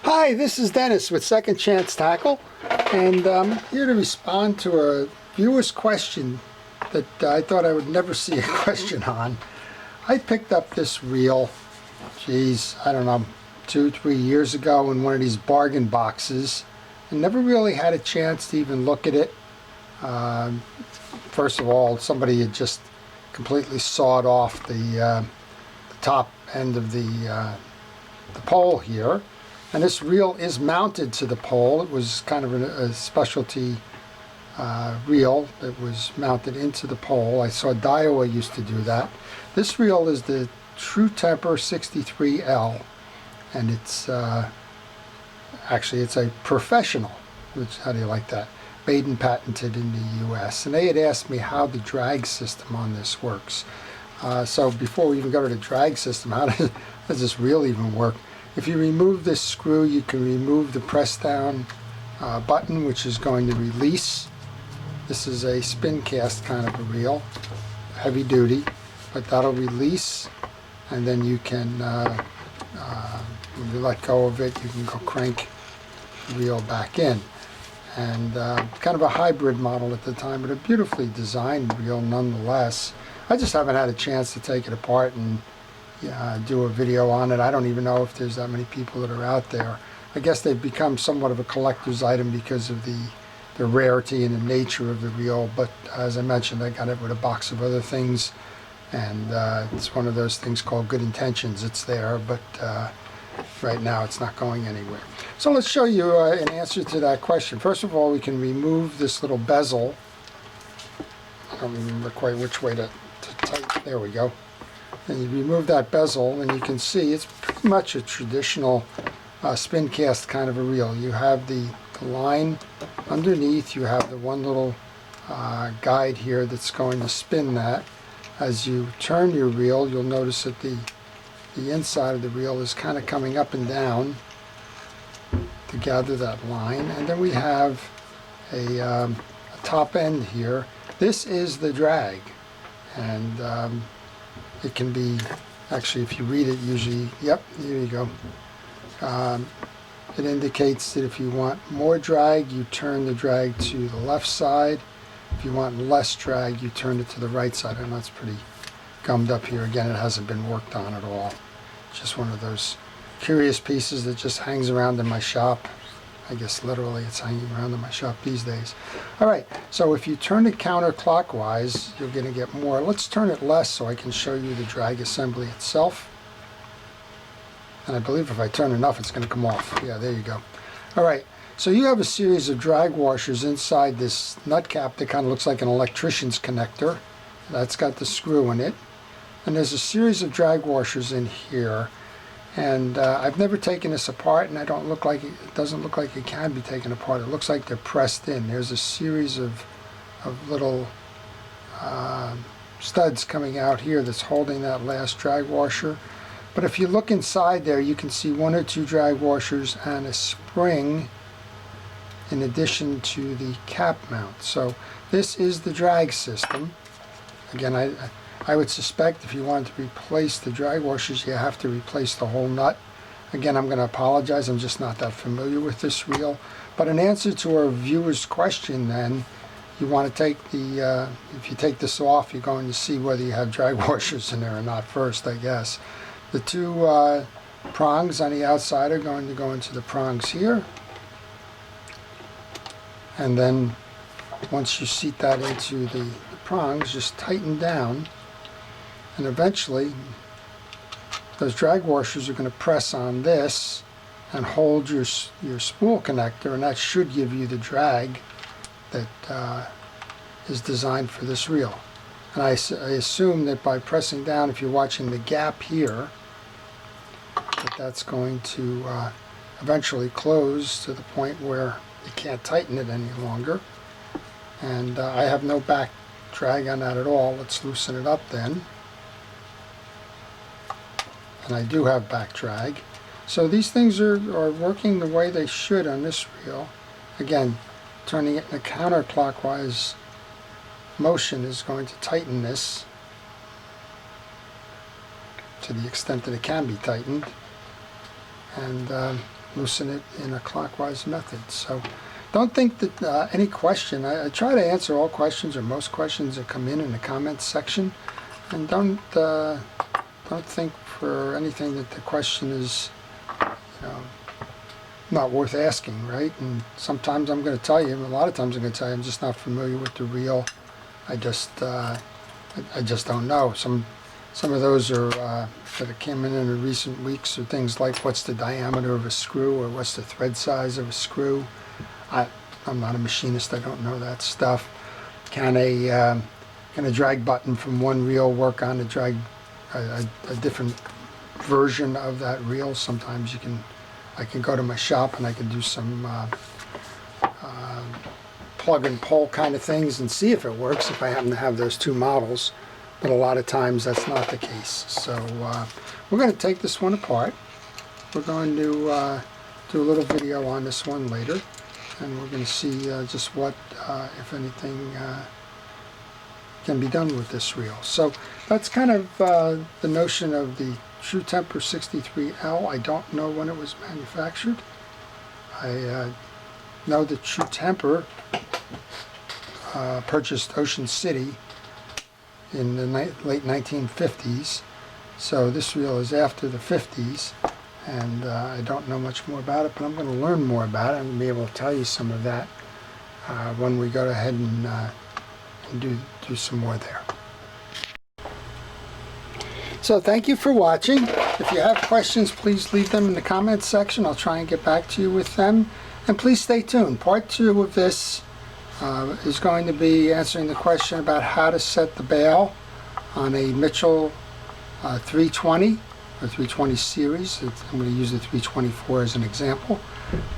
Hi, this is Dennis with Second Chance Tackle, and I'm here to respond to a viewer's question that I thought I would never see a question on. I picked up this reel, geez, I don't know, 2-3 years ago in one of these bargain boxes, and never really had a chance to even look at it. First of all, somebody had just completely sawed off the top end of the pole here. And this reel is mounted to the pole. It was kind of a specialty reel that was mounted into the pole. I saw Daiwa used to do that. This reel is the True Temper 63L, and it's actually it's a professional, which, how do you like that? Made and patented in the US. And they had asked me how the drag system on this works. So before we even go to the drag system, how does this reel even work? If you remove this screw, you can remove the press down button, which is going to release. This is a spin cast kind of a reel, heavy duty, but that'll release, and then you can, when you let go of it, you can go crank the reel back in. And kind of a hybrid model at the time, but a beautifully designed reel nonetheless. I just haven't had a chance to take it apart and do a video on it. I don't even know if there's that many people that are out there. I guess they've become somewhat of a collector's item because of the rarity and the nature of the reel, but as I mentioned, I got it with a box of other things, and it's one of those things called good intentions. It's there, but right now it's not going anywhere. So let's show you an answer to that question. First of all, we can remove this little bezel. I don't remember quite which way to tighten. There we go. And you remove that bezel, and you can see it's pretty much a traditional spin cast kind of a reel. You have the line underneath, you have the one little guide here that's going to spin that. As you turn your reel, you'll notice that the inside of the reel is kind of coming up and down to gather that line. And then we have a top end here. This is the drag, and it can be, actually, if you read it, usually, yep, here you go. It indicates that if you want more drag, you turn the drag to the left side. If you want less drag, you turn it to the right side. I know it's pretty gummed up here. Again, it hasn't been worked on at all. It's just one of those curious pieces that just hangs around in my shop. I guess literally it's hanging around in my shop these days. All right, so if you turn it counterclockwise, you're going to get more. Let's turn it less so I can show you the drag assembly itself. And I believe if I turn enough, it's going to come off. Yeah, there you go. All right, so you have a series of drag washers inside this nut cap that kind of looks like an electrician's connector. That's got the screw in it. And there's a series of drag washers in here. And I've never taken this apart, and it doesn't look like it can be taken apart. It looks like they're pressed in. There's a series of little studs coming out here that's holding that last drag washer. But if you look inside there, you can see 1 or 2 drag washers and a spring in addition to the cap mount. So this is the drag system. Again, I would suspect if you wanted to replace the drag washers, you have to replace the whole nut. Again, I'm going to apologize. I'm just not that familiar with this reel. But in answer to our viewer's question then, you want to take the, if you take this off, you're going to see whether you have drag washers in there or not first, I guess. The 2 prongs on the outside are going to go into the prongs here. And then once you seat that into the prongs, just tighten down. And eventually, those drag washers are going to press on this and hold your spool connector, and that should give you the drag that is designed for this reel. And I assume that by pressing down, if you're watching the gap here, that's going to eventually close to the point where you can't tighten it any longer. And I have no back drag on that at all. Let's loosen it up then. And I do have back drag. So these things are working the way they should on this reel. Again, turning it in a counterclockwise motion is going to tighten this to the extent that it can be tightened. And loosen it in a clockwise method. So don't think that any question, I try to answer all questions or most questions that come in the comments section, and don't think for anything that the question is, you know, not worth asking, right? And sometimes I'm going to tell you, a lot of times I'm going to tell you, I'm just not familiar with the reel. I just don't know. Some of those are that have come in the recent weeks are things like what's the diameter of a screw or what's the thread size of a screw. I'm not a machinist. I don't know that stuff. Can a drag button from one reel work on a different version of that reel? Sometimes I can go to my shop and I can do some plug and pull kind of things and see if it works if I happen to have those two models. But a lot of times that's not the case. So we're going to take this one apart. We're going to do a little video on this one later, and we're going to see just what, if anything, can be done with this reel. So that's kind of the notion of the True Temper 63L. I don't know when it was manufactured. I know that True Temper purchased Ocean City in the late 1950s, so this reel is after the 50s, and I don't know much more about it, but I'm going to learn more about it. I'm going to be able to tell you some of that when we go ahead and do some more there. So thank you for watching. If you have questions, please leave them in the comments section. I'll try and get back to you with them, and please stay tuned. Part 2 of this is going to be answering the question about how to set the bail on a Mitchell 320 or 320 series. I'm going to use the 324 as an example,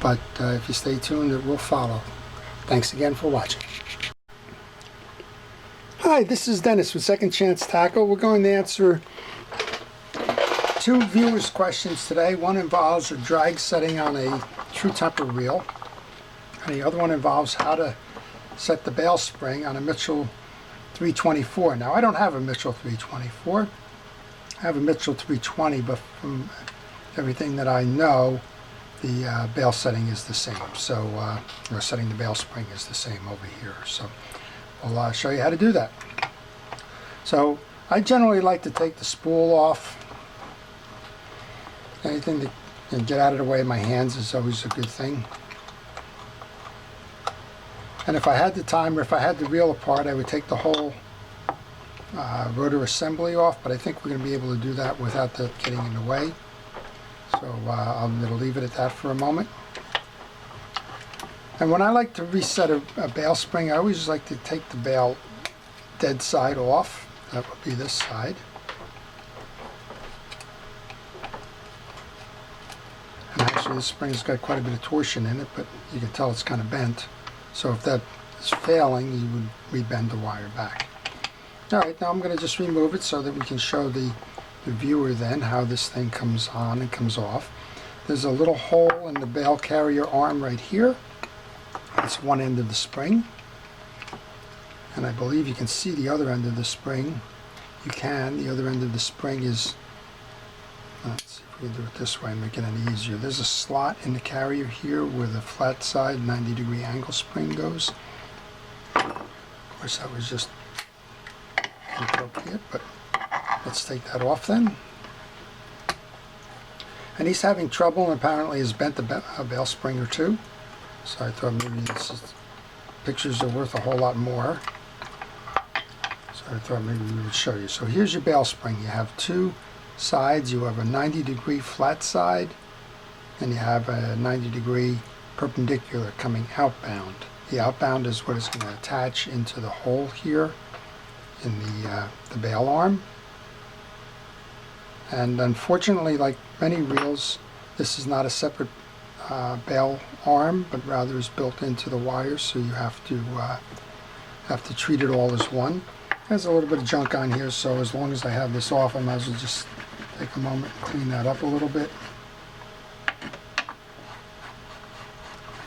but if you stay tuned, it will follow. Thanks again for watching. Hi, this is Dennis with Second Chance Tackle. We're going to answer 2 viewers' questions today. One involves a drag setting on a True Temper reel, and the other one involves how to set the bail spring on a Mitchell 324. Now, I don't have a Mitchell 324. I have a Mitchell 320, but from everything that I know, the bail setting is the same. So, or setting the bail spring is the same over here. So, we'll show you how to do that. So, I generally like to take the spool off. Anything that can get out of the way of my hands is always a good thing. And if I had the time, or if I had the reel apart, I would take the whole rotor assembly off, but I think we're going to be able to do that without that getting in the way. So I'm going to leave it at that for a moment. And when I like to reset a bail spring, I always like to take the bail dead side off. That would be this side. And actually this spring's got quite a bit of torsion in it, but you can tell it's kind of bent. So if that is failing, you would rebend the wire back. Alright, now I'm going to just remove it so that we can show the viewer then how this thing comes on and comes off. There's a little hole in the bail carrier arm right here. That's one end of the spring. And I believe you can see the other end of the spring. You can. The other end of the spring is, let's see if we can do it this way and make it any easier. There's a slot in the carrier here where the flat side 90-degree angle spring goes. Of course, that was just inappropriate, but let's take that off then. And he's having trouble and apparently has bent a bail spring or two. So I thought maybe pictures are worth a whole lot more. So I thought maybe we would show you. So here's your bail spring. You have 2 sides. You have a 90-degree flat side, and you have a 90-degree perpendicular coming outbound. The outbound is what is going to attach into the hole here in the bail arm. And unfortunately, like many reels, this is not a separate bail arm, but rather is built into the wire, so you have to treat it all as one. There's a little bit of junk on here, so as long as I have this off, I might as well just take a moment and clean that up a little bit.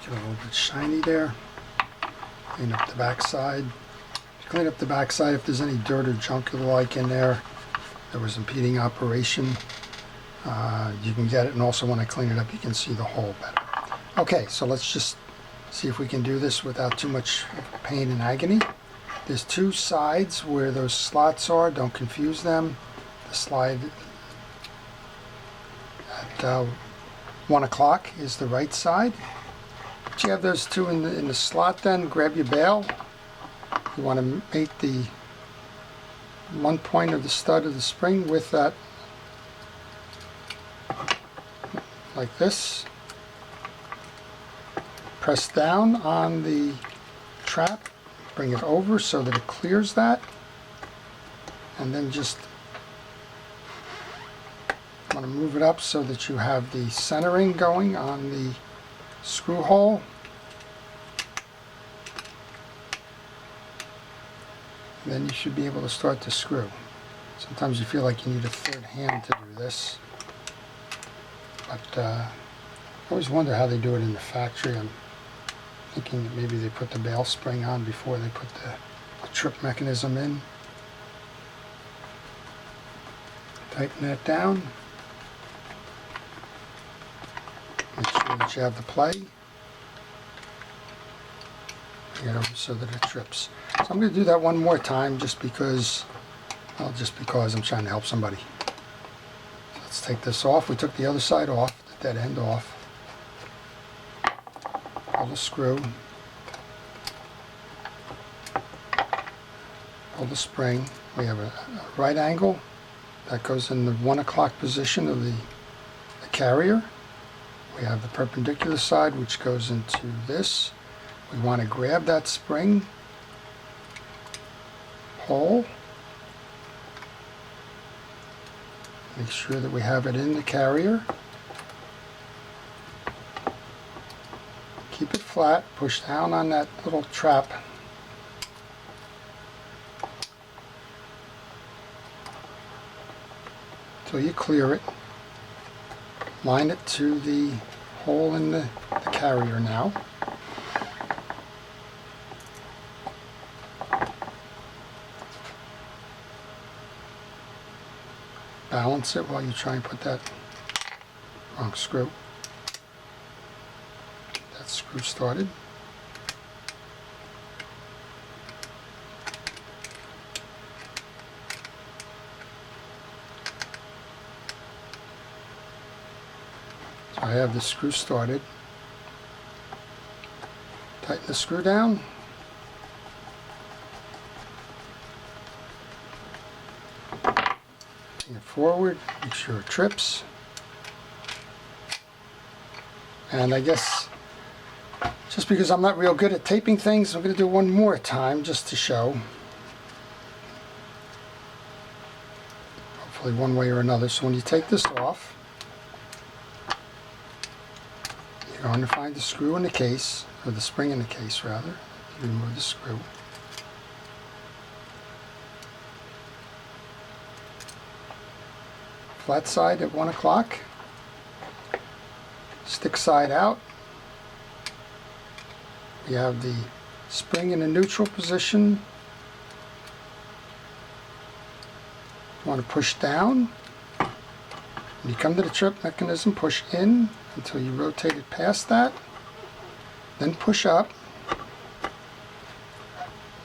Get a little bit shiny there. Clean up the back side. Clean up the back side if there's any dirt or junk or the like in there that was impeding operation. you can get it, and also when I clean it up you can see the hole better. Okay, so let's just see if we can do this without too much pain and agony. There's two sides where those slots are, don't confuse them. The slide at 1 o'clock is the right side. But you have those two in the slot, then grab your bail. You want to mate the one point of the stud of the spring with that, like this. Press down on the trap, bring it over so that it clears that, and then just want to move it up so that you have the centering going on the screw hole. And then you should be able to start to screw. Sometimes you feel like you need a third hand to do this, but I always wonder how they do it in the factory. I'm thinking that maybe they put the bail spring on before they put the trip mechanism in. Tighten that down. Make sure that you have the play. Bring it over so that it trips. So I'm going to do that one more time just because I'm trying to help somebody. So let's take this off. We took the other side off, the dead end off. Pull the screw. Pull the spring. We have a right angle that goes in the 1 o'clock position of the carrier. We have the perpendicular side which goes into this. We want to grab that spring hole. Make sure that we have it in the carrier. Keep it flat, push down on that little trap. Until you clear it. Line it to the hole in the carrier now. Balance it while you try and put that wrong screw. That screw started. So I have the screw started. Tighten the screw down. Bring it forward, make sure it trips. And I guess just because I'm not real good at taping things, I'm going to do one more time just to show. Hopefully one way or another. So when you take this off, you're going to find the screw in the case, or the spring in the case rather. You remove the screw. Flat side at 1 o'clock. Stick side out. We have the spring in a neutral position. You want to push down. When you come to the trip mechanism, push in until you rotate it past that. Then push up.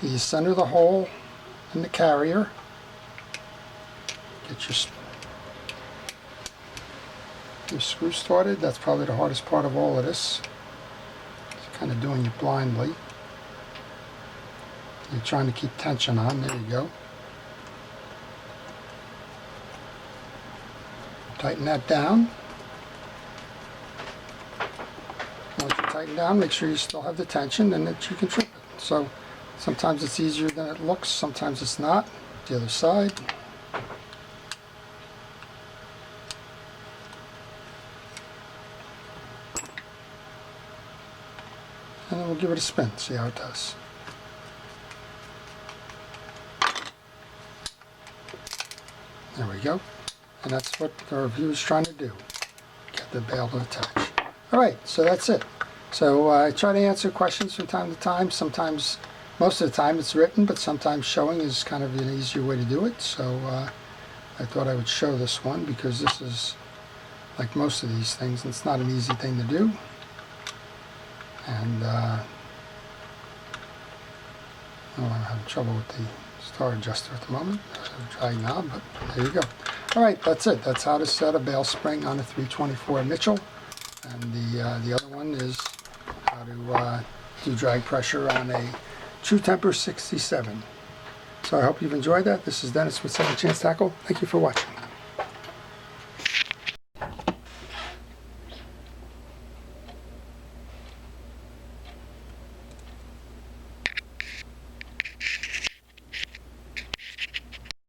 You center the hole in the carrier. Get your screw started. That's probably the hardest part of all of this. It's kind of doing it blindly. You're trying to keep tension on. There you go. Tighten that down. Once you tighten down, make sure you still have the tension and that you can trip it. So sometimes it's easier than it looks, sometimes it's not. The other side. And then we'll give it a spin, see how it does. There we go. And that's what our review is trying to do. Get the bail to attach. Alright, so that's it. So I try to answer questions from time to time. Sometimes, most of the time it's written, but sometimes showing is kind of an easier way to do it. So I thought I would show this one because this is like most of these things. It's not an easy thing to do. And I'm having trouble with the star adjuster at the moment. Drag knob, but there you go. All right, that's it. That's how to set a bail spring on a 324 Mitchell. And the other one is how to do drag pressure on a True Temper 67. So I hope you've enjoyed that. This is Dennis with Second Chance Tackle. Thank you for watching.